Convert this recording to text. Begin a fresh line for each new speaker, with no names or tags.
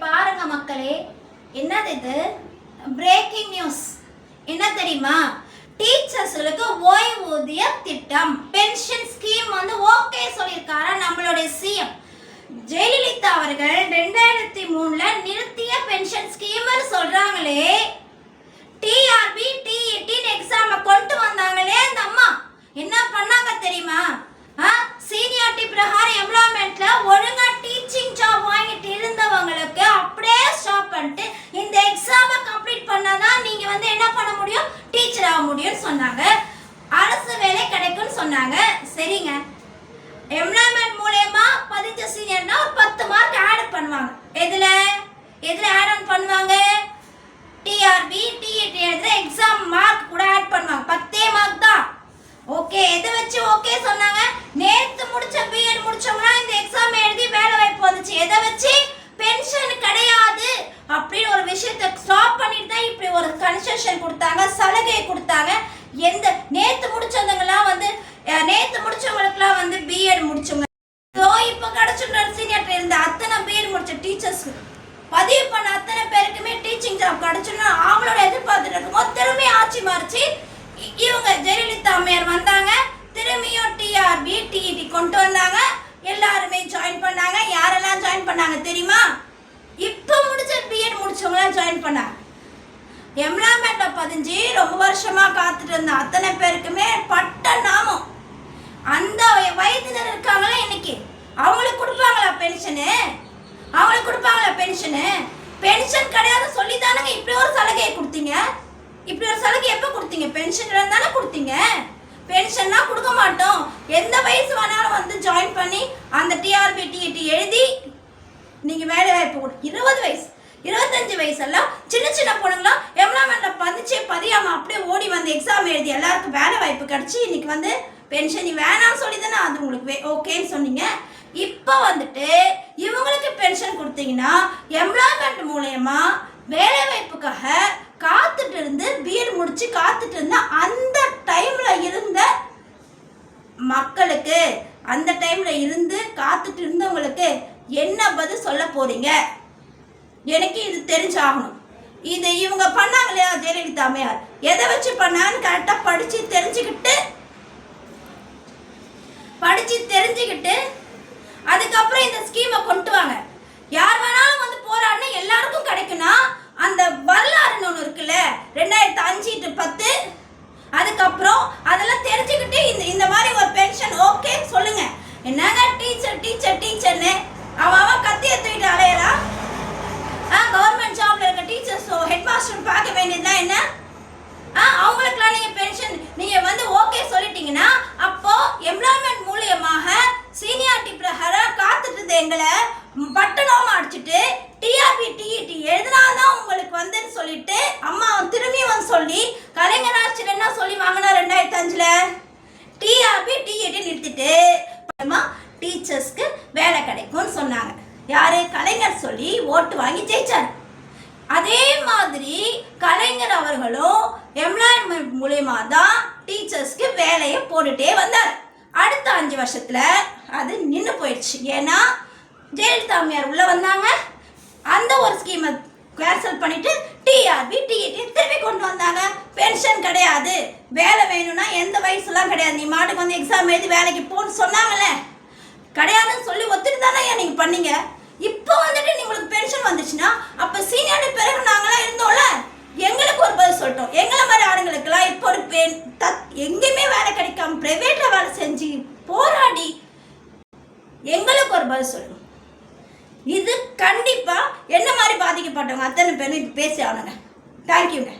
பாருங்க மக்களே, என்னது இது? Breaking news. என்ன தெரியுமா? டீச்சர்ஸ்களுக்கு ஓய்வூதிய திட்டம் பென்ஷன் ஸ்கீம் ஓகே சொல்லியிருக்காரா நம்மளுடைய சிஎம் ஜெயலலிதா அவர்கள் 2003ல நிறுத்திய பென்ஷன் ஸ்கீம் சொல்றாங்களே. டிஆர்பி டிஇடி எக்ஸாம கொண்டு வந்தாங்களே அந்த அம்மா என்ன பண்ணாங்க தெரியுமா? சீனியாரிட்டி பிரகாரம் எம்ப்ளாய்மெண்ட்ல ஒழுங்கா டீச்சிங் ஜாப் வாங்கிட்டு இருந்தவங்களுக்கு அப்படியே ஸ்டாப் பண்ணிட்டு இந்த எக்ஸாமை கம்ப்ளீட் பண்ணாதான் நீங்க என்ன பண்ண முடியும், டீச்சர் ஆக முடியும்னு சொன்னாங்க. அரசு வேலை கிடைக்கும்னு சொன்னாங்க. சரிங்க, எம்ப்ளாய்மெண்ட் மூலமா 15 சீனியர்னா ஒரு 10 மார்க் ஆட் பண்ணுவாங்க. எதுல ஆட் ஆன் பண்ணுவாங்க? டிஆர்பி டிஇடி எழுதுற எக்ஸாம் மார்க் கூட ஆட் பண்ணுவாங்க. 10 மார்க் தான். ஓகே, எதை வச்சு ஓகே சொன்னாங்க? நேத்து முடிச்ச பிஎட் முடிச்சவங்க இந்த எக்ஸாம் எழுதி வேலை வாய்ப்பு வந்துச்சு. எதை வச்சு? பென்ஷன் கிடையாது அப்படின்னு ஒரு விஷயத்தை ஸ்டாப் பண்ணிட்டு தான் இப்படி ஒரு கன்செஷன் கொடுத்தாங்க, சலுகை கொடுத்தாங்க. எந்த நேத்து முடிச்சவங்கலாம் நேத்து முடிச்சவங்களுக்குலாம் பிஎட் முடிச்சவங்க இப்போ கிடைச்சுன்ற சீனியர் இருந்த அத்தனை பிஎட் முடிச்ச டீச்சர்ஸ்க்கு பதிவு பண்ண அத்தனை பேருக்குமே டீச்சிங் ஜாப் கிடைச்சுன்னா அவங்களோட எதிர்பார்த்துட்டு இருக்கும்போது திரும்பி ஆட்சி மாறிச்சு. இவங்க ஜெயலலிதா அம்மையார் வந்தாங்க, திரும்பியும் டிஆர்பி டிஇடி கொண்டு வந்தாங்க. எல்லாருமே ஜாயின் பண்ணாங்க. யாரெல்லாம் ஜாயின் பண்ணாங்க தெரியுமா? இப்போ முடிச்ச பிஎட் முடிச்சவங்களாம் ஜாயின் பண்ணாங்க. எம்ப்ளாய்மெண்ட்ல 15 ரொம்ப வருஷமா காத்துட்டு இருந்த அத்தனை பேருக்குமே பட்ட நாமம். அந்த வயதினர் இருக்காங்களா இன்னைக்கு, அவங்களுக்கு கொடுப்பாங்களா பென்ஷனு? அவங்களுக்கு கொடுப்பாங்களா பென்ஷனு? பென்ஷன் கிடையாது சொல்லி தானங்க இப்படி ஒரு சலுகையை கொடுத்தீங்க. இப்படி ஒரு சலுகை எப்போ கொடுத்தீங்க? பென்ஷன் தானே கொடுத்தீங்க. பென்ஷன்னா கொடுக்க மாட்டோம், எந்த வயசு வேணாலும் ஜாயின் பண்ணி அந்த டிஆர்பி டிஇடி எழுதி நீங்க வேலை வாய்ப்பு 20 வயசு 25 வயசெல்லாம் சின்ன சின்ன பொண்ணுங்களாம் எம்ப்ளாய்மெண்ட்ல பதியாம அப்படியே ஓடி வந்து எக்ஸாம் எழுதி எல்லாருக்கும் வேலை வாய்ப்பு கிடைச்சி இன்னைக்கு பென்ஷன் நீ வேணாம்னு சொல்லி தானே அது உங்களுக்கு ஓகேன்னு சொன்னீங்க. இப்போ இவங்களுக்கு பென்ஷன் கொடுத்தீங்கன்னா எம்ப்ளாய்மெண்ட் மூலயமா வேலை வாய்ப்புக்காக காத்துட்டு இருந்து பிஎட் முடிச்சு காத்துட்டு இருந்த அந்த டைம்ல இருந்த மக்களுக்கு, அந்த டைம்ல இருந்து காத்துட்டு இருந்தவங்களுக்கு என்ன பதில் சொல்ல போறீங்க? எனக்கு இது தெரிஞ்சாகணும். இது இவங்க பண்ணாங்க இல்லையா ஜெயலலிதா அம்மையார், எதை வச்சு பண்ணான்னு கரெக்டா படிச்சு தெரிஞ்சுக்கிட்டு அதுக்கப்புறம் இந்த ஸ்கீமை கொண்டு வாங்க. யார் வேணாலும் போராடினா எல்லாருக்கும் கிடைக்கும்னா அந்த வரலாறுன்னு ஒன்று இருக்குல்ல, 2005 to 10 அதுக்கப்புறம் அதெல்லாம் தெரிஞ்சுக்கிட்டு இந்த மாதிரி ஒரு பென்ஷன் ஓகே சொல்லுங்க. என்னங்க டீச்சர்னு அவன் கத்திய தூக்கிட்டு அலையறான். கவர்மெண்ட் ஜாப்ல இருக்க டீச்சர்ஸ் ஹெட் மாஸ்டர் பார்க்க வேண்டியதுதான் என்ன? அவங்களுக்குலாம் நீங்க பென்ஷன் நீங்க ஓகே சொல்லிட்டீங்கன்னா அப்போ எம்ப்ளாய்மெண்ட் மூலியமாக சீனியாரிட்டி பிரகாரம் காத்துட்டு எங்களை பட்டணமா அடிச்சுட்டு டிஆர்பி டிஇடி எழுதினாதான் உங்களுக்கு சொல்லிட்டு அம்மா திரும்பி சொல்லி கலைஞர் ஆட்சியில் என்ன சொல்லி வாங்கினா 2005ல டிஆர்பி டிஇடி நிறுத்திட்டு டீச்சர்ஸ்க்கு வேலை கிடைக்கும்னு சொன்னாங்க. யாரு? கலைஞர் சொல்லி ஓட்டு வாங்கி ஜெயிச்சார். அதே மாதிரி கலைஞர் அவர்களும் எம்ப்ளாய்மெண்ட் மூலயமா தான் டீச்சர்ஸ்க்கு வேலையை போட்டுட்டே வந்தார். அடுத்த 5 வருஷத்துல அது நின்று போயிடுச்சு. ஏன்னா ஜெயலலிதா அம்மையார் உள்ள வந்தாங்க, அந்த ஒரு ஸ்கீமை கேன்சல் பண்ணிட்டு டிஆர்பி டிஇடி திரும்பி கொண்டு வந்தாங்க. பென்ஷன் கிடையாது, வேலை வேணும்னா எந்த வயசுலாம் கிடையாது, நீ மாட்டுக்கு எக்ஸாம் எழுதி வேலைக்கு போன்னு சொன்னாங்கல்ல, கிடையாதுன்னு சொல்லி ஒத்துட்டு தானே நீங்க பண்ணீங்க. இப்போ உங்களுக்கு பென்ஷன் வந்துச்சுன்னா அப்ப சீனியர் பிறகு நாங்களாம் இருந்தோம்ல, எங்களுக்கு ஒரு பதில் சொல்லிட்டோம். எங்களை மாதிரி ஆளுங்களுக்குலாம் இப்போ ஒரு எங்கேயுமே வேலை கிடைக்காம பிரைவேட்ல வேலை செஞ்சு போராடி எங்களுக்கு ஒரு பதில் சொல்லணும். இது கண்டிப்பா என்ன மாதிரி பாதிக்கப்பட்டவங்க அத்தனை பேரும் பேசி ஆகணுங்க. தேங்க்யூங்க.